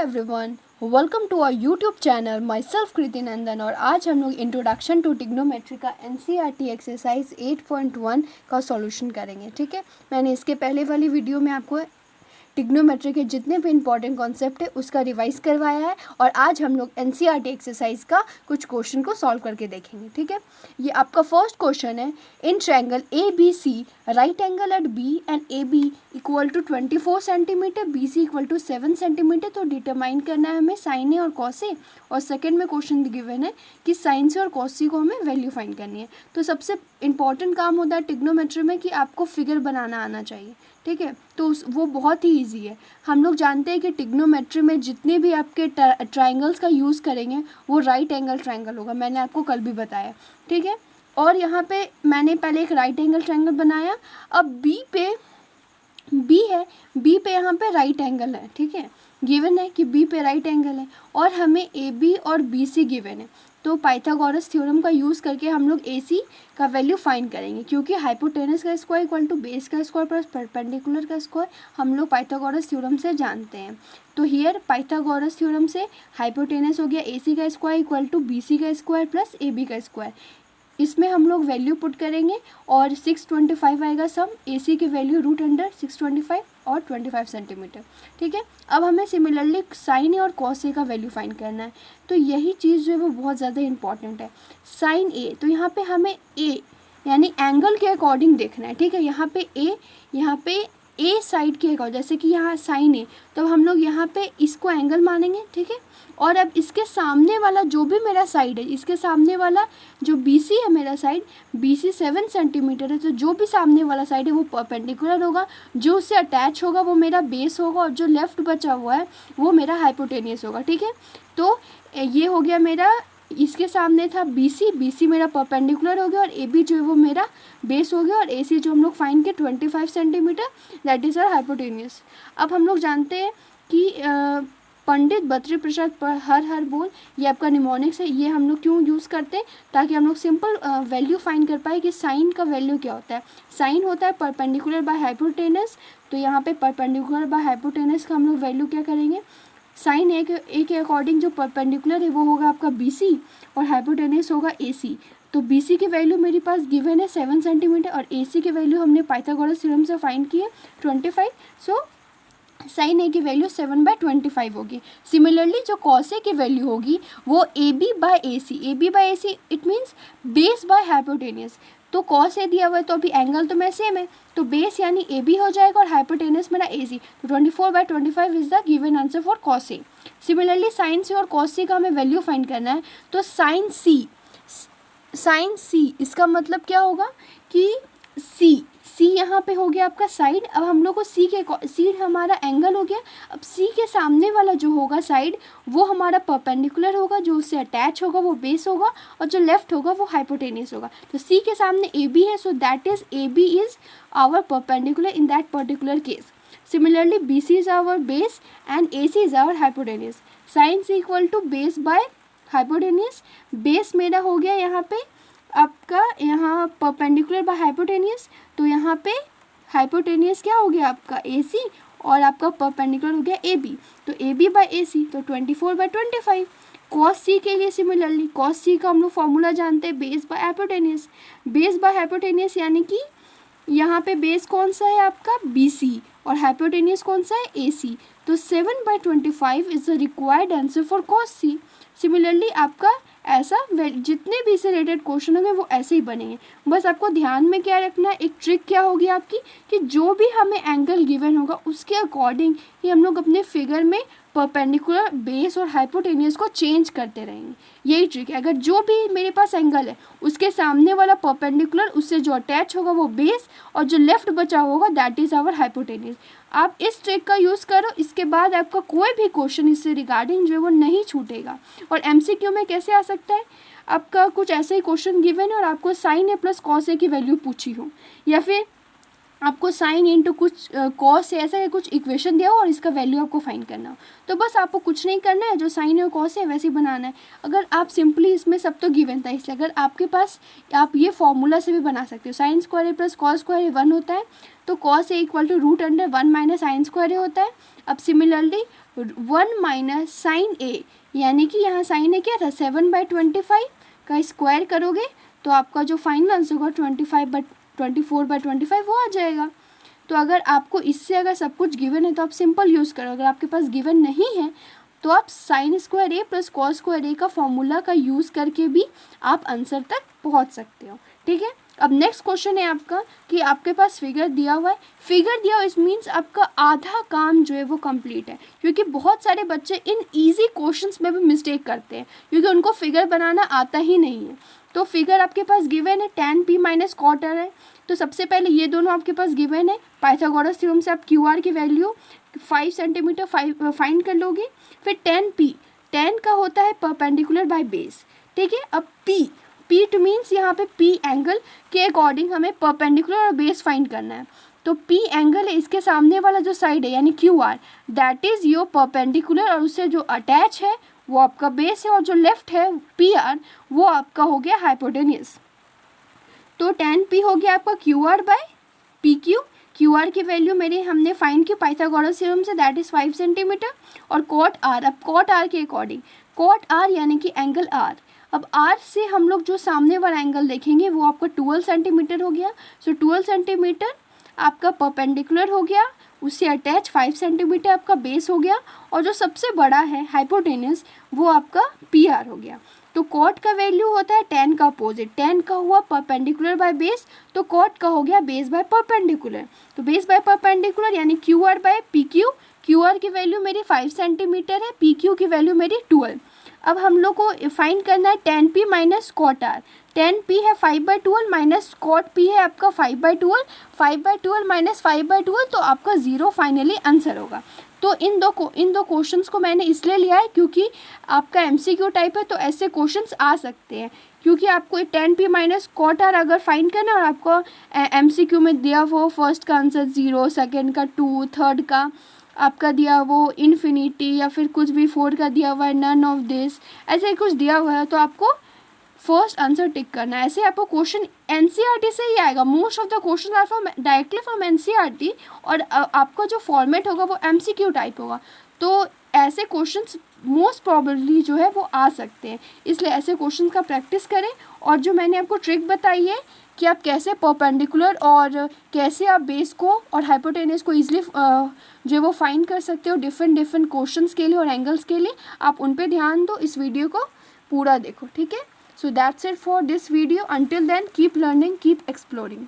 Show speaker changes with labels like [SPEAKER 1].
[SPEAKER 1] Everyone, welcome to our YouTube channel. Myself Kriti Nandan. और आज हम लोग इंट्रोडक्शन टू ट्रिग्नोमेट्री का एनसीईआरटी एक्सरसाइज 8.1 का सॉल्यूशन करेंगे। ठीक है, मैंने इसके पहले वाली वीडियो में आपको ट्रिग्नोमेट्री के जितने भी इंपॉर्टेंट कॉन्सेप्ट है उसका रिवाइज करवाया है और आज हम लोग एनसीईआरटी एक्सरसाइज का कुछ क्वेश्चन को सॉल्व करके देखेंगे। ठीक है, ये आपका फर्स्ट क्वेश्चन है। In triangle A B C right angle at B and A B equal to 24 centimetre, B C equal to 7 centimetre. तो डिटरमाइन करना है हमें साइन ए और कॉस ए। और सेकेंड में क्वेश्चन गिवन है कि साइन से और कॉस सी को हमें वैल्यू फाइंड करनी है। तो सबसे इंपॉर्टेंट काम होता है ट्रिग्नोमेट्री में कि आपको फिगर बनाना आना चाहिए। ठीक है, तो वो बहुत ही इजी है। हम लोग जानते हैं कि ट्रिग्नोमेट्री में जितने भी आपके ट्रायंगल्स का यूज़ करेंगे वो राइट एंगल ट्रायंगल होगा। मैंने आपको कल भी बताया। ठीक है, और यहाँ पे मैंने पहले एक राइट एंगल ट्रायंगल बनाया। अब बी है, बी पे यहाँ पे राइट एंगल है। ठीक है, गिवन है कि बी पे राइट एंगल है और हमें ए बी और बी सी गिवन है। तो पाइथागोरस थ्योरम का यूज़ करके हम लोग ए सी का वैल्यू फाइंड करेंगे, क्योंकि हाइपोटेनस का स्क्वायर इक्वल टू बेस का स्क्वायर प्लस परपेंडिकुलर का स्क्वायर हम लोग पाइथागोरस थ्योरम से जानते हैं। तो हियर पाइथागोरस थ्योरम से हाइपोटेनस हो गया ए सी का square equal to B C का स्क्वायर प्लस ए बी का स्क्वायर। इसमें हम लोग वैल्यू पुट करेंगे और 625 आएगा सम। ए सी की वैल्यू √625 और 25 सेंटीमीटर। ठीक है, अब हमें सिमिलरली साइन ए और कॉस ए का वैल्यू फाइंड करना है। तो यही चीज़ जो है वो बहुत ज़्यादा इंपॉर्टेंट है। साइन ए, तो यहाँ पे हमें ए यानी एंगल के अकॉर्डिंग देखना है। ठीक है, यहाँ पे ए साइड के अकॉर्डिंग, जैसे कि यहाँ साइन ए, तो हम लोग यहाँ पे इसको एंगल मानेंगे। ठीक है, और अब इसके सामने वाला जो भी मेरा साइड है, इसके सामने वाला जो BC है मेरा साइड, BC 7 सेंटीमीटर है। तो जो भी सामने वाला साइड है वो परपेंडिकुलर होगा, जो उससे अटैच होगा वो मेरा बेस होगा और जो लेफ्ट बचा हुआ है वो मेरा हाइपोटेनियस होगा। ठीक है, तो ये हो गया मेरा, इसके सामने था BC मेरा परपेंडिकुलर हो गया और AB जो है वो मेरा बेस हो गया और AC जो हम लोग फाइंड किए 25 centimetre, that is our hypotenuse. अब हम लोग जानते हैं कि पंडित बद्री प्रसाद हर बोल, ये आपका निमोनिक्स है। ये हम लोग क्यों यूज़ करते हैं, ताकि हम लोग सिंपल वैल्यू फाइंड कर पाए कि साइन का वैल्यू क्या होता है। साइन होता है परपेंडिकुलर बाय हाइपोटेनस। तो यहाँ पे परपेंडिकुलर बाय हाइपोटेनस का हम लोग वैल्यू क्या करेंगे, साइन ए के अकॉर्डिंग जो परपेंडिकुलर है वो होगा आपका BC और हाइपोटेनस होगा AC। तो BC की वैल्यू मेरे पास गिवन है 7 सेंटीमीटर और AC की वैल्यू हमने पाइथागोरस थ्योरम से फाइंड की है 25। सो साइन ए की वैल्यू 7/25 होगी। सिमिलरली जो कॉस ए की वैल्यू होगी वो AB/AC it means base by hypotenuse. तो कॉस ए दिया हुआ है तो अभी एंगल तो मेरा सेम है, तो बेस यानी AB हो जाएगा और हाइपोटेनियस मेरा AC। तो 24/25 is the given answer for cos A. Similarly sine C और कॉस सी का हमें वैल्यू फाइंड करना है। तो साइन सी इसका मतलब क्या होगा कि सी यहाँ पे हो गया आपका साइड। अब हम लोग को सी हमारा एंगल हो गया। अब सी के सामने वाला जो होगा साइड वो हमारा परपेंडिकुलर होगा, जो उससे अटैच होगा वो बेस होगा और जो लेफ्ट होगा वो हाइपोटेनियस होगा। तो सी के सामने AB है, so that is AB is our perpendicular in that particular case. Similarly BC is our base and AC is our hypotenuse. Sine C equal to base by hypotenuse. Base मेरा हो गया यहाँ पे आपका, यहाँ परपेंडिकुलर बाय हाइपोटेनियस, तो यहाँ पे हाइपोटेनियस क्या हो गया आपका AC और आपका परपेंडिकुलर हो गया AB। तो AB/AC तो 24/25। कॉस सी के लिए सिमिलरली कॉस सी का हम लोग फॉर्मूला जानते हैं, base by hypotenuse. Base by hypotenuse यानी कि यहाँ पे बेस कौन सा है आपका BC और हाइपोटेनियस कौन सा है AC। तो 7/25 is the required answer for cos C. Similarly आपका ऐसा जितने भी इससे रिलेटेड क्वेश्चन होंगे वो ऐसे ही बनेंगे। बस आपको ध्यान में क्या रखना है, एक ट्रिक क्या होगी आपकी कि जो भी हमें एंगल गिवन होगा उसके अकॉर्डिंग ही हम लोग अपने फिगर में परपेंडिकुलर, बेस और हाइपोटेनियस को चेंज करते रहेंगे। यही ट्रिक है। अगर जो भी मेरे पास एंगल है उसके सामने वाला परपेंडिकुलर, उससे जो अटैच होगा वो बेस और जो लेफ्ट बचा होगा दैट इज़ आवर हाइपोटेनियस। आप इस ट्रिक का यूज़ करो, इसके बाद आपका कोई भी क्वेश्चन इससे रिगार्डिंग जो है वो नहीं छूटेगा। और MCQ में कैसे आ सकता है, आपका कुछ ऐसा ही क्वेश्चन गिवन है और आपको sign A plus cos A की वैल्यू पूछी हो, या फिर आपको साइन इंटू कुछ कॉस है, ऐसा कुछ इक्वेशन दिया हो और इसका वैल्यू आपको फाइंड करना हो, तो बस आपको कुछ नहीं करना है, जो साइन और कॉस है वैसे ही बनाना है। अगर आप सिंपली, इसमें सब तो गिवन था इसलिए अगर आपके पास, आप ये फॉर्मूला से भी बना सकते हो, sine square A plus cos square A 1 होता है, तो cos A equal to root under 1 minus sine square A होता है। अब सिमिलरली 1 माइनस साइन ए, यानी कि यहाँ साइन ए क्या था 7/25 का स्क्वायर करोगे तो आपका जो फाइनल आंसर होगा 24/25 वो आ जाएगा। तो अगर आपको इससे अगर सब कुछ गिवन है तो आप सिंपल यूज़ करो, अगर आपके पास गिवन नहीं है तो आप sign square A plus cos square ए का फॉर्मूला का यूज़ करके भी आप आंसर तक पहुंच सकते हो, ठीक है। अब नेक्स्ट क्वेश्चन है आपका कि आपके पास फिगर दिया हुआ है, फिगर दिया हुआ इस मीन्स आपका आधा काम जो है वो कंप्लीट है, क्योंकि बहुत सारे बच्चे इन इजी क्वेश्चंस में भी मिस्टेक करते हैं क्योंकि उनको फिगर बनाना आता ही नहीं है। तो फिगर आपके पास गिवन है tan p minus cot r है, तो सबसे पहले ये दोनों आपके पास गिवन है, पाइथागोरस थ्योरम से आप QR की वैल्यू 5 सेंटीमीटर फाइंड कर लोगे। फिर tan p, tan का होता है परपेंडिकुलर बाय बेस, ठीक है। अब p टू मीन्स यहाँ पे p एंगल के अकॉर्डिंग हमें परपेंडिकुलर और बेस फाइंड करना है, तो p एंगल है इसके सामने वाला जो साइड है यानी QR, that is your perpendicular, और उससे जो अटैच है वो आपका बेस है, और जो लेफ्ट है PR वो आपका हो गया हाइपोटेन्यूज। तो tan p हो गया आपका QR बाय PQ। QR की वैल्यू मेरे हमने फाइंड की पाइथागोरस थ्योरम से, दैट इज़ 5 सेंटीमीटर। और कॉट R, अब कॉट R के अकॉर्डिंग, कॉट R यानी कि एंगल R, अब R से हम लोग जो सामने वाला एंगल देखेंगे वो आपका 12 सेंटीमीटर हो गया। सो 12 सेंटीमीटर आपका परपेंडिकुलर हो गया, उससे अटैच 5 सेंटीमीटर आपका बेस हो गया, और जो सबसे बड़ा है हाइपोटेनस वो आपका PR हो गया। तो कॉट का वैल्यू होता है tan का अपोजिट, tan का हुआ परपेंडिकुलर बाय बेस, तो कॉट का हो गया बेस बाय परपेंडिकुलर, तो बेस बाय परपेंडिकुलर यानी QR बाय PQ। QR की वैल्यू मेरी 5 सेंटीमीटर है, PQ की वैल्यू मेरी 12। अब हम लोग को फाइंड करना है tan p minus cot r, tan p है 5/12 माइनस कॉट p है आपका 5/12, 5/12 माइनस 5/12, तो आपका 0 फाइनली आंसर होगा। तो इन दो क्वेश्चंस को मैंने इसलिए लिया है क्योंकि आपका MCQ टाइप है, तो ऐसे क्वेश्चंस आ सकते हैं, क्योंकि आपको tan p minus cot r अगर फाइंड करना और आपको MCQ में दिया वो फर्स्ट का आंसर 0, सेकेंड का 2, थर्ड का आपका दिया वो इन्फिनिटी, या फिर कुछ भी 4 का दिया हुआ है नन ऑफ दिस, ऐसे कुछ दिया हुआ है, तो आपको फर्स्ट आंसर टिक करना है। ऐसे आपको क्वेश्चन NCERT से ही आएगा, most of the question are from directly from NCERT, और आपका जो फॉर्मेट होगा वो MCQ टाइप होगा, तो ऐसे क्वेश्चंस मोस्ट प्रॉबेबली जो है वो आ सकते हैं, इसलिए ऐसे क्वेश्चन का प्रैक्टिस करें। और जो मैंने आपको ट्रिक बताई है कि आप कैसे परपेंडिकुलर और कैसे आप बेस को और हाइपोटेनस को ईजिली जो वो फाइंड कर सकते हो डिफरेंट क्वेश्चंस के लिए और एंगल्स के लिए, आप उन पे ध्यान दो, इस वीडियो को पूरा देखो, ठीक है। So that's it for this video, until then keep learning, keep exploring.